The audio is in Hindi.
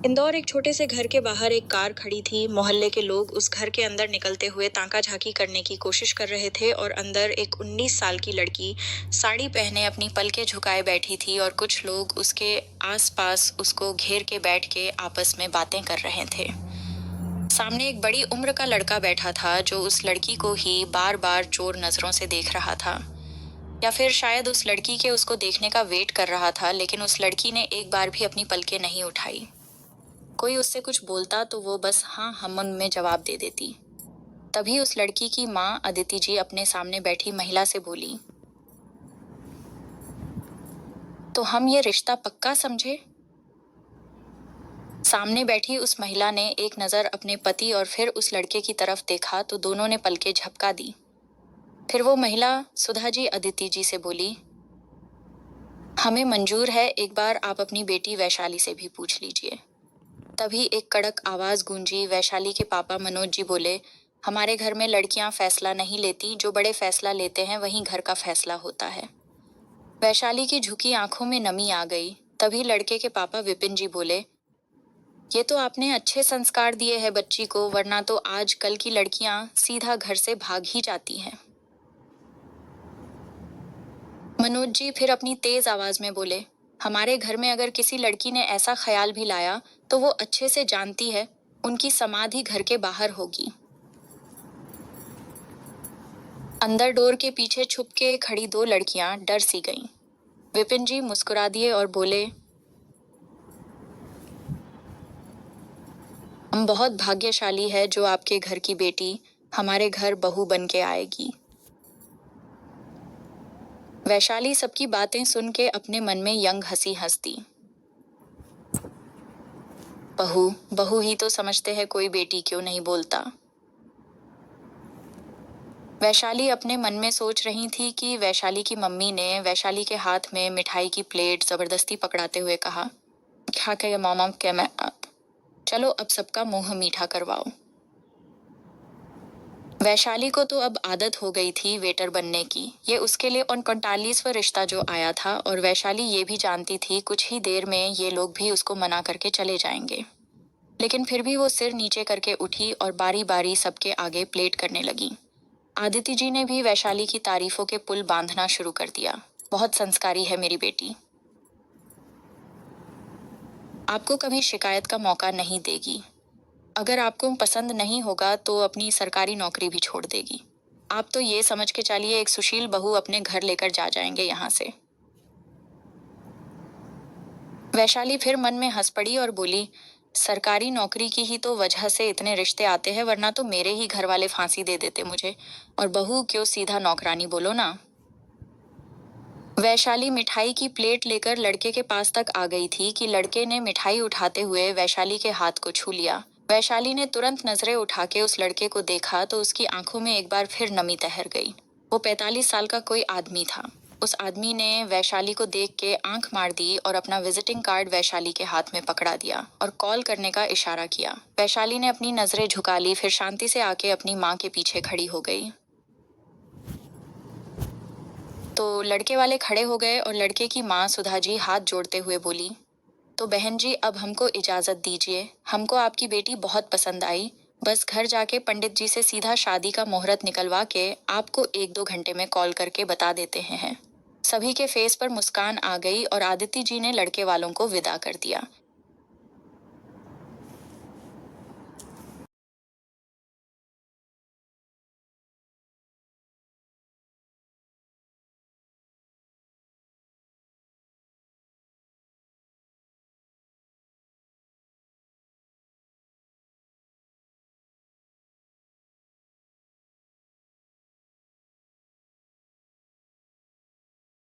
इंदौर एक छोटे से घर के बाहर एक कार खड़ी थी। मोहल्ले के लोग उस घर के अंदर निकलते हुए ताका झाकी करने की कोशिश कर रहे थे और अंदर एक 19 साल की लड़की साड़ी पहने अपनी पलकें झुकाए बैठी थी और कुछ लोग उसके आसपास उसको घेर के बैठ के आपस में बातें कर रहे थे। सामने एक बड़ी उम्र का लड़का बैठा था जो उस लड़की को ही बार बार चोर नजरों से देख रहा था, या फिर शायद उस लड़की के उसको देखने का वेट कर रहा था। लेकिन उस लड़की ने एक बार भी अपनी पलकें नहीं उठाई। कोई उससे कुछ बोलता तो वो बस हाँ हम में जवाब दे देती। तभी उस लड़की की माँ अदिति जी अपने सामने बैठी महिला से बोली, तो हम ये रिश्ता पक्का समझे? सामने बैठी उस महिला ने एक नज़र अपने पति और फिर उस लड़के की तरफ देखा तो दोनों ने पलकें झपका दी। फिर वो महिला सुधा जी अदिति जी से बोली, हमें मंजूर है, एक बार आप अपनी बेटी वैशाली से भी पूछ लीजिए। तभी एक कड़क आवाज गूंजी। वैशाली के पापा मनोज जी बोले, हमारे घर में लड़कियां फैसला नहीं लेती, जो बड़े फैसला लेते हैं वहीं घर का फैसला होता है। वैशाली की झुकी आंखों में नमी आ गई। तभी लड़के के पापा विपिन जी बोले, ये तो आपने अच्छे संस्कार दिए हैं बच्ची को, वरना तो आज कल की लड़कियां सीधा घर से भाग ही जाती हैं। मनोज जी फिर अपनी तेज आवाज में बोले, हमारे घर में अगर किसी लड़की ने ऐसा ख्याल भी लाया तो वो अच्छे से जानती है उनकी समाधि घर के बाहर होगी। अंदर डोर के पीछे छुप के खड़ी दो लड़कियां डर सी गईं। विपिन जी मुस्कुरा दिए और बोले, हम बहुत भाग्यशाली है जो आपके घर की बेटी हमारे घर बहू बन के आएगी। वैशाली सबकी बातें सुन के अपने मन में यंग हंसी हंसती। बहू बहू ही तो समझते हैं, कोई बेटी क्यों नहीं बोलता। वैशाली अपने मन में सोच रही थी कि वैशाली की मम्मी ने वैशाली के हाथ में मिठाई की प्लेट जबरदस्ती पकड़ाते हुए कहा, क्या कहे मामा क्या मैं आप, चलो अब सबका मुंह मीठा करवाओ। वैशाली को तो अब आदत हो गई थी वेटर बनने की। ये उसके लिए 39वां रिश्ता जो आया था, और वैशाली ये भी जानती थी कुछ ही देर में ये लोग भी उसको मना करके चले जाएंगे। लेकिन फिर भी वो सिर नीचे करके उठी और बारी बारी सबके आगे प्लेट करने लगी। आदिति जी ने भी वैशाली की तारीफों के पुल बांधना शुरू कर दिया, बहुत संस्कारी है मेरी बेटी, आपको कभी शिकायत का मौका नहीं देगी। अगर आपको पसंद नहीं होगा तो अपनी सरकारी नौकरी भी छोड़ देगी। आप तो ये समझ के चलिए एक सुशील बहू अपने घर लेकर जा जाएंगे यहाँ से। वैशाली फिर मन में हंस पड़ी और बोली, सरकारी नौकरी की ही तो वजह से इतने रिश्ते आते हैं, वरना तो मेरे ही घर वाले फांसी दे देते मुझे, और बहू क्यों सीधा नौकरानी बोलो ना। वैशाली मिठाई की प्लेट लेकर लड़के के पास तक आ गई थी कि लड़के ने मिठाई उठाते हुए वैशाली के हाथ को छू लिया। वैशाली ने तुरंत नजरें उठा के उस लड़के को देखा तो उसकी आंखों में एक बार फिर नमी तहर गई। वो 45 साल का कोई आदमी था। उस आदमी ने वैशाली को देख के आंख मार दी और अपना विजिटिंग कार्ड वैशाली के हाथ में पकड़ा दिया और कॉल करने का इशारा किया। वैशाली ने अपनी नजरें झुका ली, फिर शांति से आके अपनी माँ के पीछे खड़ी हो गई। तो लड़के वाले खड़े हो गए और लड़के की माँ सुधा जी हाथ जोड़ते हुए बोली, तो बहन जी अब हमको इजाज़त दीजिए, हमको आपकी बेटी बहुत पसंद आई। बस घर जाके पंडित जी से सीधा शादी का मुहूर्त निकलवा के आपको 1-2 घंटे में कॉल करके बता देते हैं। सभी के फेस पर मुस्कान आ गई और आदिति जी ने लड़के वालों को विदा कर दिया।